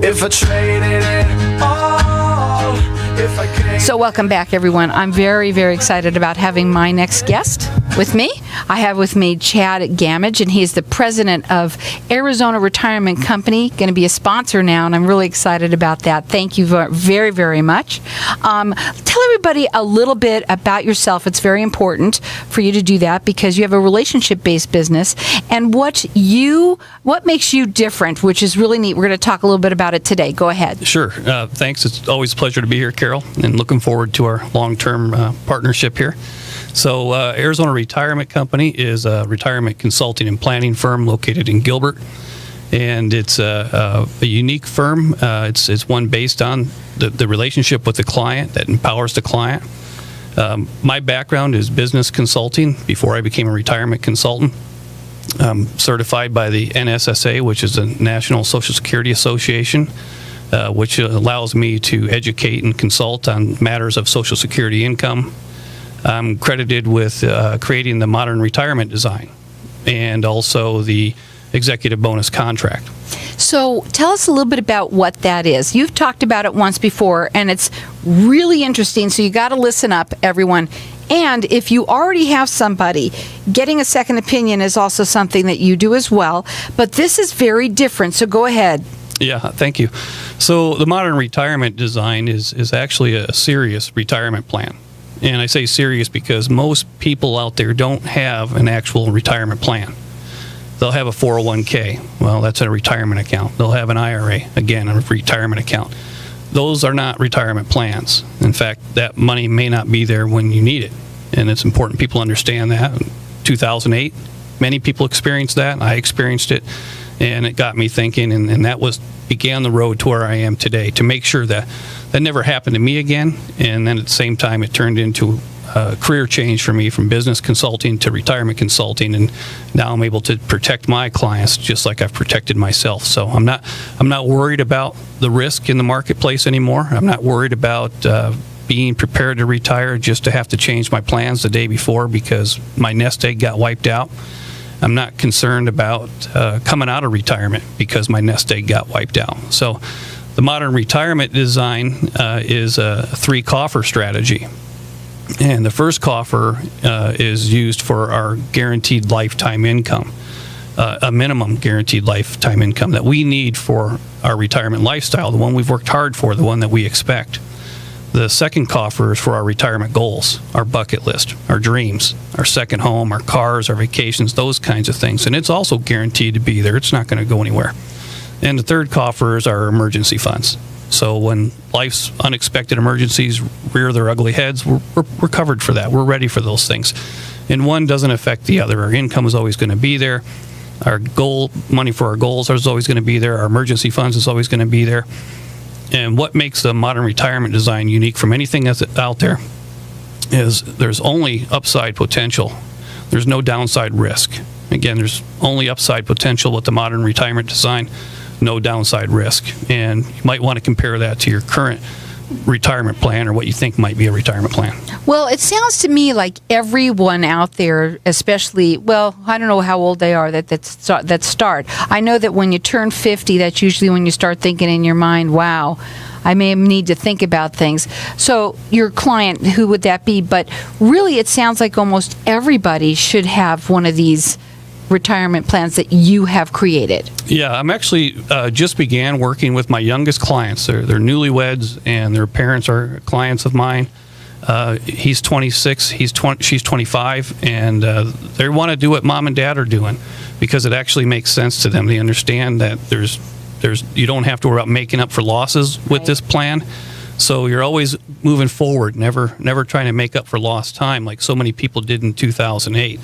if I traded it all, if I could. So welcome back, everyone. I'm very, very excited about having my next guest with me. I have with me Chad Gamage, and he's the president of Arizona Retirement Company, going to be a sponsor now, and I'm really excited about that. Thank you very, very much. Tell everybody a little bit about yourself. It's very important for you to do that because you have a relationship-based business, and what makes you different, which is really neat. We're going to talk a little bit about it today. Go ahead. Sure. Thanks. It's always a pleasure to be here, Carol, and looking forward to our long-term partnership here. So Arizona Retirement Company is a retirement consulting and planning firm located in Gilbert, and it's a unique firm. It's one based on the relationship with the client that empowers the client. My background is business consulting before I became a retirement consultant. I'm certified by the NSSA, which is the National Social Security Association, which allows me to educate and consult on matters of Social Security income. I'm credited with creating the modern retirement design and also the executive bonus contract. So tell us a little bit about what that is. You've talked about it once before, and it's really interesting, so you got to listen up, everyone. And if you already have somebody, getting a second opinion is also something that you do as well. But this is very different, so go ahead. Yeah, thank you. So the modern retirement design is actually a serious retirement plan. And I say serious because most people out there don't have an actual retirement plan. They'll have a 401k. Well, that's a retirement account. They'll have an IRA, again, a retirement account. Those are not retirement plans. In fact, that money may not be there when you need it. And it's important people understand that. In 2008, many people experienced that. I experienced it. And it got me thinking, and that began the road to where I am today, to make sure that never happened to me again. And then at the same time, it turned into a career change for me from business consulting to retirement consulting, and now I'm able to protect my clients just like I've protected myself. So I'm not worried about the risk in the marketplace anymore. I'm not worried about being prepared to retire just to have to change my plans the day before because my nest egg got wiped out. I'm not concerned about coming out of retirement because my nest egg got wiped out. So the modern retirement design is a 3-coffer strategy. And the first coffer is used for our guaranteed lifetime income, a minimum guaranteed lifetime income that we need for our retirement lifestyle, the one we've worked hard for, the one that we expect. The second coffer is for our retirement goals, our bucket list, our dreams, our second home, our cars, our vacations, those kinds of things. And it's also guaranteed to be there. It's not going to go anywhere. And the third coffer is our emergency funds. So when life's unexpected emergencies rear their ugly heads, we're covered for that. We're ready for those things. And one doesn't affect the other. Our income is always going to be there. Our money for our goals is always going to be there. Our emergency funds is always going to be there. And what makes the modern retirement design unique from anything that's out there is there's only upside potential. There's no downside risk. Again, there's only upside potential with the modern retirement design, no downside risk. And you might want to compare that to your current retirement plan or what you think might be a retirement plan. Well, it sounds to me like everyone out there, especially, well, I don't know how old they are that start. I know that when you turn 50, that's usually when you start thinking in your mind, wow, I may need to think about things. So your client, who would that be? But really, it sounds like almost everybody should have one of these retirement plans that you have created. Yeah, I'm actually just began working with my youngest clients. They're newlyweds, and their parents are clients of mine. He's 26, she's 25, and they want to do what mom and dad are doing because it actually makes sense to them. They understand that you don't have to worry about making up for losses with this plan. So you're always moving forward, never trying to make up for lost time like so many people did in 2008.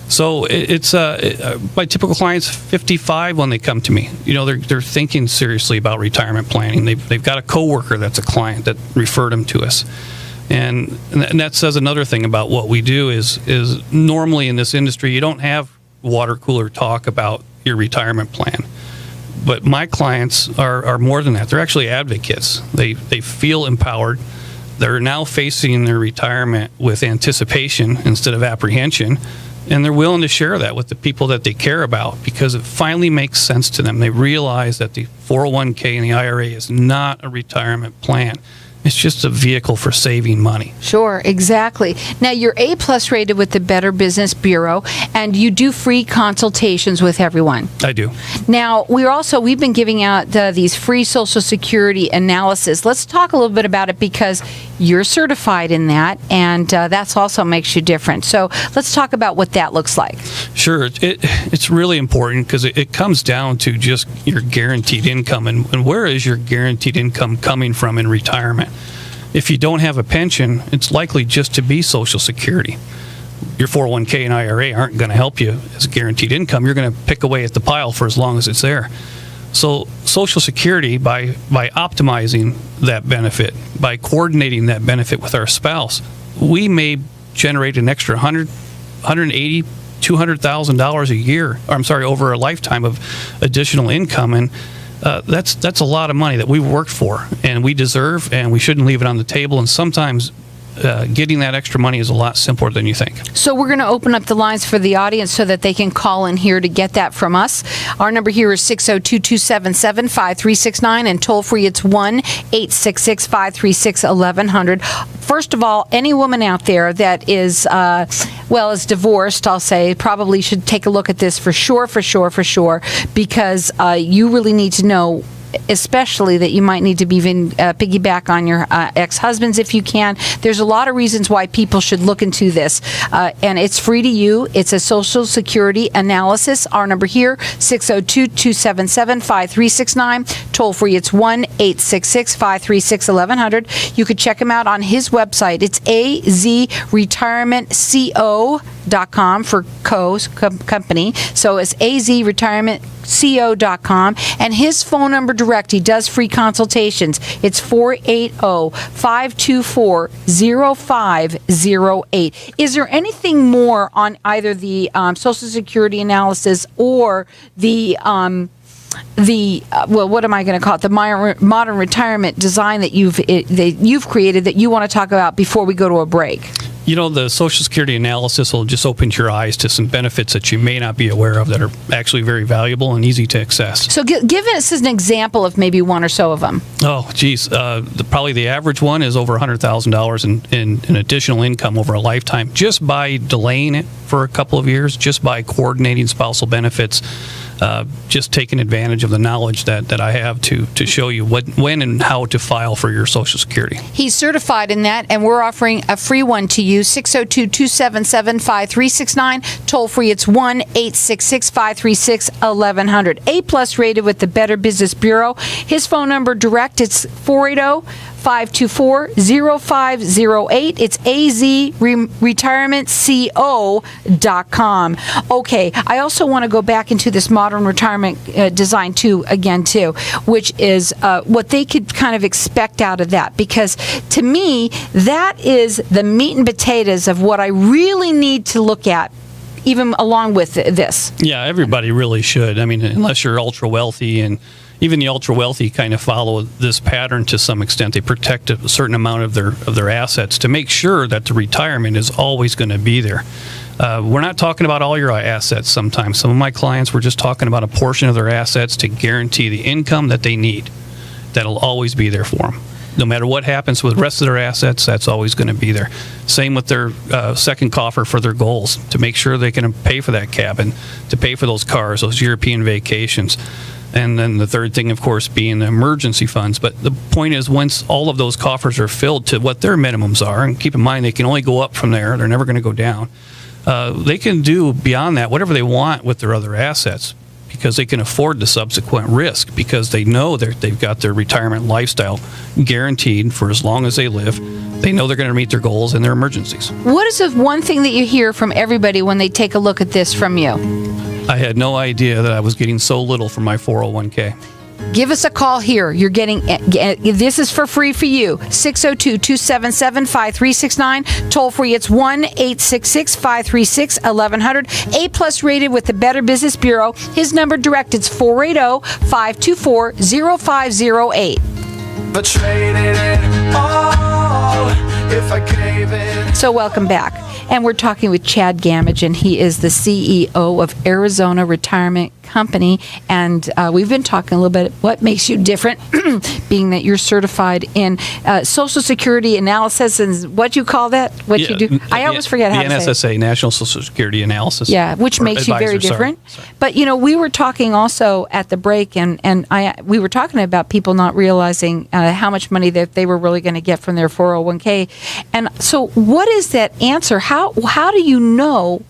So it's my typical client's 55 when they come to me. You know, they're thinking seriously about retirement planning. They've got a coworker that's a client that referred them to us, and that says another thing about what we do is normally in this industry you don't have water cooler talk about your retirement plan. But my clients are more than that. They're actually advocates. They feel empowered. They're now facing their retirement with anticipation instead of apprehension. And they're willing to share that with the people that they care about because it finally makes sense to them. They realize that the 401k and the IRA is not a retirement plan. It's just a vehicle for saving money. Sure, exactly. Now, you're A+ rated with the Better Business Bureau, and you do free consultations with everyone. I do. Now, we've been giving out these free Social Security analysis. Let's talk a little bit about it because you're certified in that, and that's also makes you different. So let's talk about what that looks like. Sure. It's really important because it comes down to just your guaranteed income and where is your guaranteed income coming from in retirement. If you don't have a pension, it's likely just to be Social Security. Your 401k and IRA aren't going to help you as guaranteed income. You're going to pick away at the pile for as long as it's there. So Social Security, by optimizing that benefit, by coordinating that benefit with our spouse, we may generate an extra $180,000, $200,000 a year. Over a lifetime of additional income, and that's a lot of money that we worked for and we deserve, and we shouldn't leave it on the table. And sometimes getting that extra money is a lot simpler than you think. So we're going to open up the lines for the audience so that they can call in here to get that from us. Our number here is 602-277-5369, and toll free it's 1-866-536-1100. First of all, any woman out there that is is divorced, I'll say, probably should take a look at this for sure, because you really need to know, especially that you might need to be even piggyback on your ex-husbands if you can. There's a lot of reasons why people should look into this, and it's free to you. It's a Social Security analysis. Our number here, 602-277-5369. Toll free, it's 1-866-536-1100. You could check him out on his website. It's azretirementco.com for company. So it's azretirementco.com, and his phone number direct. He does free consultations. It's 480-524-0508. Is there anything more on either the Social Security analysis or the what am I going to call it? The modern retirement design that you've created that you want to talk about before we go to a break? You know, the Social Security analysis will just open your eyes to some benefits that you may not be aware of that are actually very valuable and easy to access. So give us an example of maybe one or so of them. Oh, geez. Probably the average one is over $100,000 in additional income over a lifetime just by delaying it for a couple of years, just by coordinating spousal benefits, just taking advantage of the knowledge that I have to show you when and how to file for your Social Security. He's certified in that, and we're offering a free one to you, 602-277-5369. Toll free, it's 1-866-536-1100. A+ rated with the Better Business Bureau. His phone number direct, it's 480-524-0508. It's azretirementco.com. Okay, I also want to go back into this modern retirement design too, which is what they could kind of expect out of that, because to me, that is the meat and potatoes of what I really need to look at, even along with this. Yeah, everybody really should. I mean, unless you're ultra wealthy, and even the ultra wealthy kind of follow this pattern to some extent. They protect a certain amount of their assets to make sure that the retirement is always going to be there. We're not talking about all your assets sometimes. Some of my clients, we're just talking about a portion of their assets to guarantee the income that they need. That'll always be there for them. No matter what happens with the rest of their assets, that's always going to be there. Same with their second coffer for their goals, to make sure they can pay for that cabin, to pay for those cars, those European vacations. And then the third thing, of course, being the emergency funds. But the point is, once all of those coffers are filled to what their minimums are, and keep in mind they can only go up from there, they're never going to go down, they can do beyond that whatever they want with their other assets, because they can afford the subsequent risk, because they know they've got their retirement lifestyle guaranteed for as long as they live. They know they're going to meet their goals and their emergencies. What is the one thing that you hear from everybody when they take a look at this from you? I had no idea that I was getting so little from my 401k. Give us a call here. You're getting this is for free for you. 602-277-5369. Toll free, it's 1-866-536-1100. A+ rated with the Better Business Bureau. His number direct, it's 480-524-0508. But traded it all if I gave it. So welcome back. And we're talking with Chad Gamage, and he is the CEO of Arizona Retirement Company. And we've been talking a little bit what makes you different, being that you're certified in Social Security analysis and what you call that? What you do? I always forget how to say it. The NSSA, National Social Security Analysis. Yeah, which makes you very different. But, you know, we were talking also at the break, and we were talking about people not realizing how much money that they were really going to get from their 401k. And so what is that answer? How do you know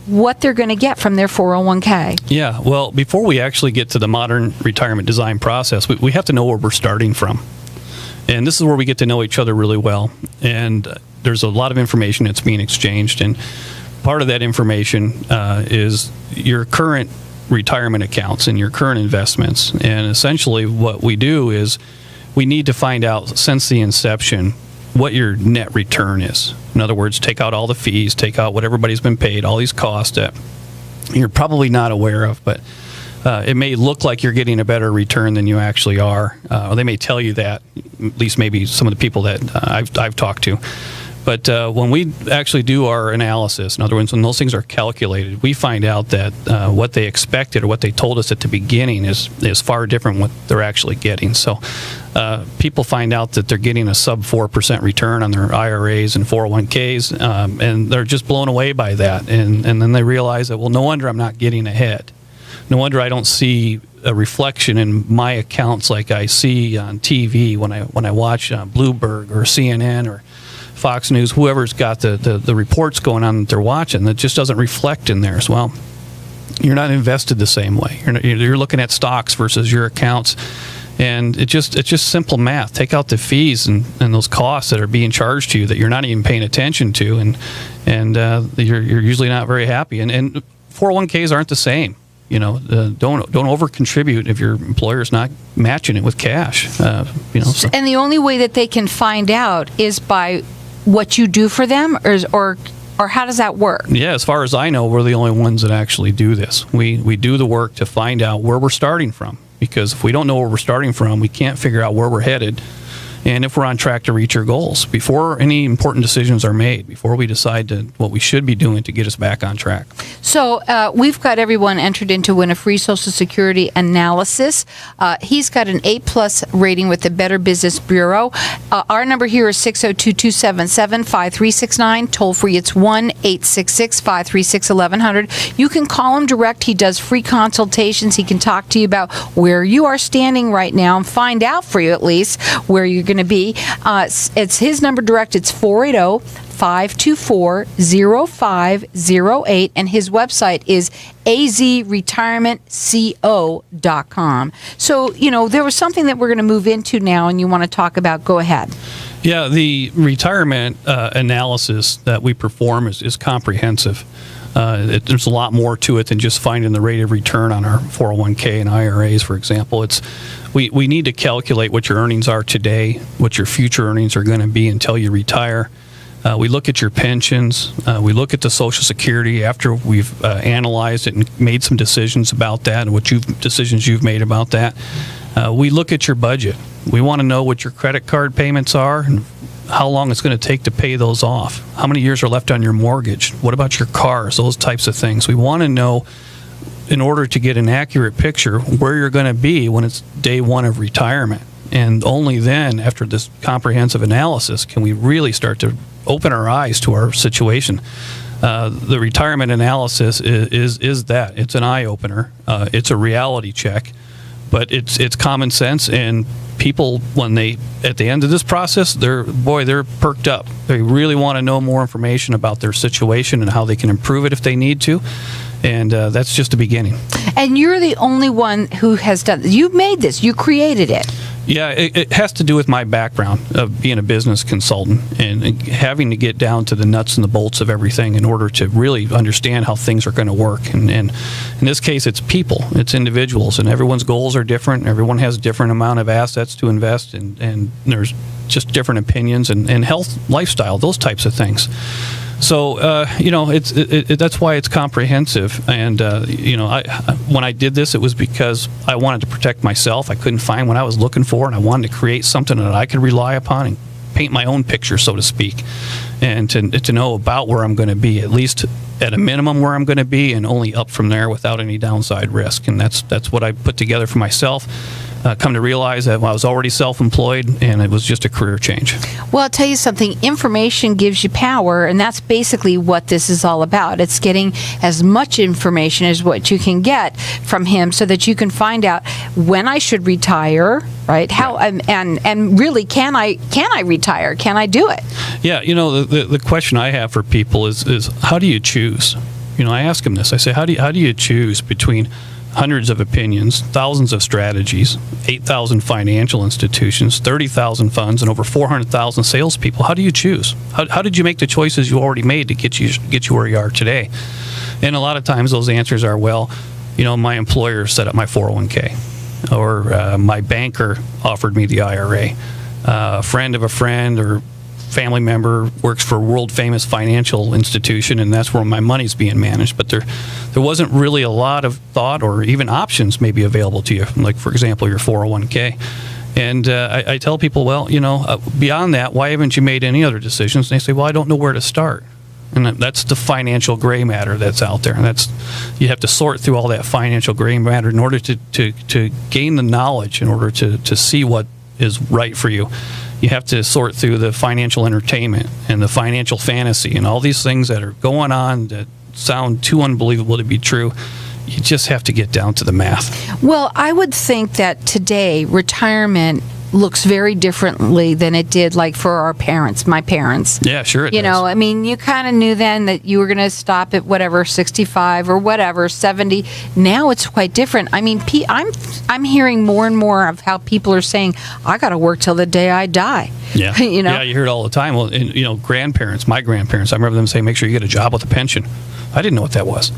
what they're going to get from their 401k? Yeah, well, before we actually get to the modern retirement design process, we have to know where we're starting from. And this is where we get to know each other really well. And there's a lot of information that's being exchanged. And part of that information is your current retirement accounts and your current investments. And essentially what we do is we need to find out since the inception what your net return is. In other words, take out all the fees, take out what everybody's been paid, all these costs that you're probably not aware of, but it may look like you're getting a better return than you actually are. Or they may tell you that, at least maybe some of the people that I've talked to. But when we actually do our analysis, in other words, when those things are calculated, we find out that what they expected or what they told us at the beginning is far different what they're actually getting. So people find out that they're getting a sub 4% return on their IRAs and 401ks, and they're just blown away by that. And then they realize that, well, no wonder I'm not getting ahead. No wonder I don't see a reflection in my accounts like I see on TV when I watch Bloomberg or CNN or Fox News, whoever's got the reports going on that they're watching, that just doesn't reflect in there as well. You're not invested the same way. You're looking at stocks versus your accounts, and it's just simple math. Take out the fees and those costs that are being charged to you that you're not even paying attention to, and you're usually not very happy. And 401ks aren't the same. You know, don't over contribute if your employer's not matching it with cash. So. And the only way that they can find out is by what you do for them, or how does that work? Yeah, as far as I know, we're the only ones that actually do this. We do the work to find out where we're starting from, because if we don't know where we're starting from, we can't figure out where we're headed and if we're on track to reach our goals before any important decisions are made, before we decide what we should be doing to get us back on track. So we've got everyone entered into win a free Social Security analysis. He's got an A+ rating with the Better Business Bureau. Our number here is 602-277-5369. Toll free, it's 1-866-536-1100. You can call him direct. He does free consultations. He can talk to you about where you are standing right now and find out for you at least where you're going to be. It's his number direct. It's 480-524-0508, and his website is azretirementco.com. So, there was something that we're going to move into now, and you want to talk about. Go ahead. Yeah, the retirement analysis that we perform is comprehensive. There's a lot more to it than just finding the rate of return on our 401k and IRAs, for example. We need to calculate what your earnings are today, what your future earnings are going to be until you retire. We look at your pensions. We look at the Social Security after we've analyzed it and made some decisions about that and what decisions you've made about that. We look at your budget. We want to know what your credit card payments are and how long it's going to take to pay those off. How many years are left on your mortgage? What about your cars? Those types of things. We want to know, in order to get an accurate picture, where you're going to be when it's day one of retirement. And only then, after this comprehensive analysis, can we really start to open our eyes to our situation. The retirement analysis is that. It's an eye-opener. It's a reality check. But it's common sense, and people, when they, at the end of this process, they're perked up. They really want to know more information about their situation and how they can improve it if they need to. And that's just the beginning. And you're the only one who has done this. You made this. You created it. Yeah, it has to do with my background of being a business consultant and having to get down to the nuts and the bolts of everything in order to really understand how things are going to work. And in this case, it's people, it's individuals, and everyone's goals are different. Everyone has a different amount of assets to invest, and there's just different opinions and health, lifestyle, those types of things. So, that's why it's comprehensive. And, when I did this, it was because I wanted to protect myself. I couldn't find what I was looking for, and I wanted to create something that I could rely upon and paint my own picture, so to speak, and to know about where I'm going to be, at least at a minimum where I'm going to be, and only up from there without any downside risk. And that's what I put together for myself. Come to realize that I was already self-employed, and it was just a career change. Well, I'll tell you something. Information gives you power, and that's basically what this is all about. It's getting as much information as what you can get from him so that you can find out when I should retire, right? How and really, can I retire? Can I do it? Yeah, the question I have for people is how do you choose? I ask them this. I say, how do you choose between hundreds of opinions, thousands of strategies, 8,000 financial institutions, 30,000 funds, and over 400,000 salespeople? How do you choose? How did you make the choices you already made to get you where you are today? And a lot of times those answers are, well, my employer set up my 401k, or my banker offered me the IRA, a friend of a friend or family member works for a world famous financial institution, and that's where my money's being managed. But there wasn't really a lot of thought or even options maybe available to you, like, for example, your 401k. And I tell people, well, beyond that, why haven't you made any other decisions? And they say, well, I don't know where to start. And that's the financial gray matter that's out there. And you have to sort through all that financial gray matter in order to gain the knowledge, in order to see what is right for you. You have to sort through the financial entertainment and the financial fantasy and all these things that are going on that sound too unbelievable to be true. You just have to get down to the math. Well, I would think that today retirement looks very differently than it did, like, for our parents, my parents. Yeah, sure it does. I mean, you kind of knew then that you were going to stop at whatever, 65 or whatever, 70. Now it's quite different. I mean, I'm hearing more and more of how people are saying, I got to work till the day I die. Yeah. Yeah, you hear it all the time. Well, and, grandparents, my grandparents, I remember them saying, make sure you get a job with a pension. I didn't know what that was.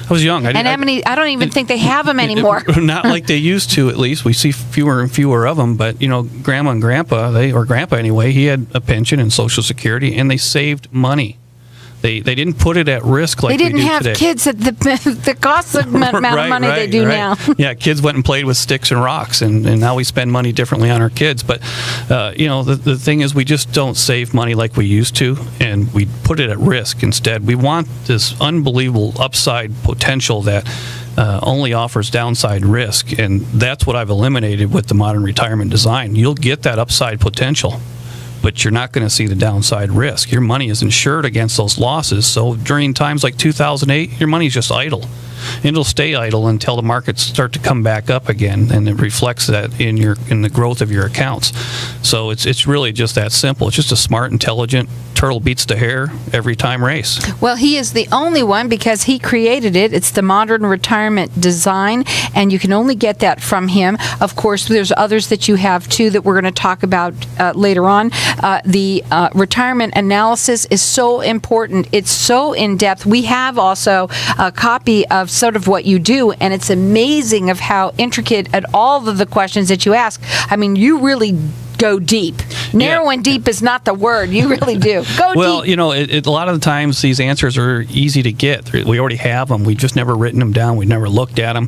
I was young. I don't even think they have them anymore. Not like they used to, at least. We see fewer and fewer of them. But, Grandma and Grandpa, or Grandpa anyway, he had a pension and Social Security, and they saved money. They didn't put it at risk like we do today. They didn't have kids at the cost of amount of money they do now. Yeah, kids went and played with sticks and rocks, and now we spend money differently on our kids. But, the thing is, we just don't save money like we used to, and we put it at risk instead. We want this unbelievable upside potential that only offers downside risk, and that's what I've eliminated with the modern retirement design. You'll get that upside potential, but you're not going to see the downside risk. Your money is insured against those losses. So during times like 2008, your money's just idle. And it'll stay idle until the markets start to come back up again, and it reflects that in the growth of your accounts. So it's really just that simple. It's just a smart, intelligent, turtle beats the hare every time race. Well, he is the only one because he created it. It's the modern retirement design, and you can only get that from him. Of course, there's others that you have too that we're going to talk about later on. The retirement analysis is so important. It's so in-depth. We have also a copy of sort of what you do, and it's amazing of how intricate at all of the questions that you ask. I mean, you really go deep. Narrow and deep is not the word. You really do. Go deep. Well, a lot of the times these answers are easy to get. We already have them. We've just never written them down. We've never looked at them.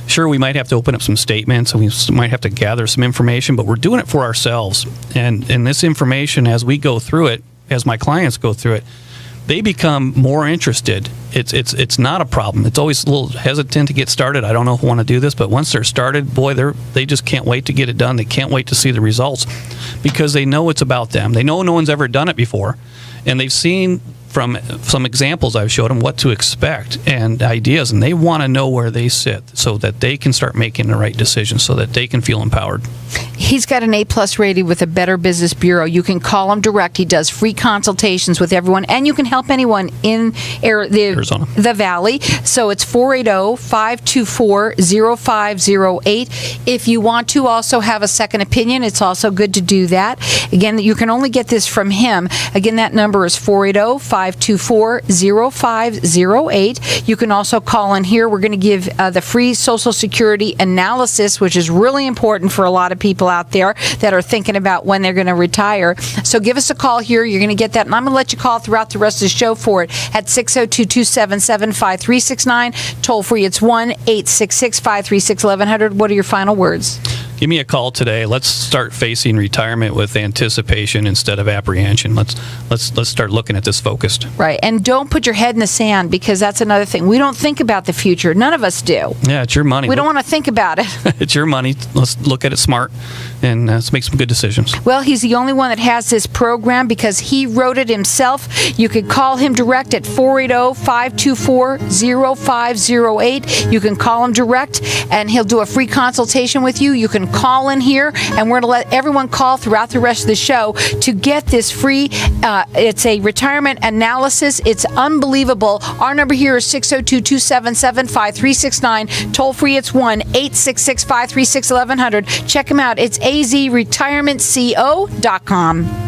Sure, we might have to open up some statements, and we might have to gather some information, but we're doing it for ourselves. And this information, as we go through it, as my clients go through it, they become more interested. It's not a problem. It's always a little hesitant to get started. I don't know if I want to do this, but once they're started, boy, they just can't wait to get it done. They can't wait to see the results because they know it's about them. They know no one's ever done it before, and they've seen from some examples I've showed them what to expect and ideas, and they want to know where they sit so that they can start making the right decisions, so that they can feel empowered. He's got an A+ rating with the Better Business Bureau. You can call him direct. He does free consultations with everyone, and you can help anyone in Arizona, the Valley. So it's 480-524-0508. If you want to also have a second opinion, it's also good to do that. Again, you can only get this from him. Again, that number is 480-524-0508. You can also call in here. We're going to give the free Social Security analysis, which is really important for a lot of people out there that are thinking about when they're going to retire. So give us a call here. You're going to get that, and I'm going to let you call throughout the rest of the show for it at 602-277-5369. Toll free, it's 1-866-536-1100. What are your final words? give me a call today. Let's start facing retirement with anticipation instead of apprehension. Let's start looking at this focused. Right. And don't put your head in the sand, because that's another thing. We don't think about the future. None of us do. Yeah, it's your money. We don't want to think about it. It's your money. Let's look at it smart, and let's make some good decisions. Well, he's the only one that has this program because he wrote it himself. You could call him direct at 480-524-0508. You can call him direct, and he'll do a free consultation with you. You can call in here, and we're going to let everyone call throughout the rest of the show to get this free. It's a retirement analysis. It's unbelievable. Our number here is 602-277-5369. Toll free, it's 1-866-536-1100. Check him out. It's azretirementco.com.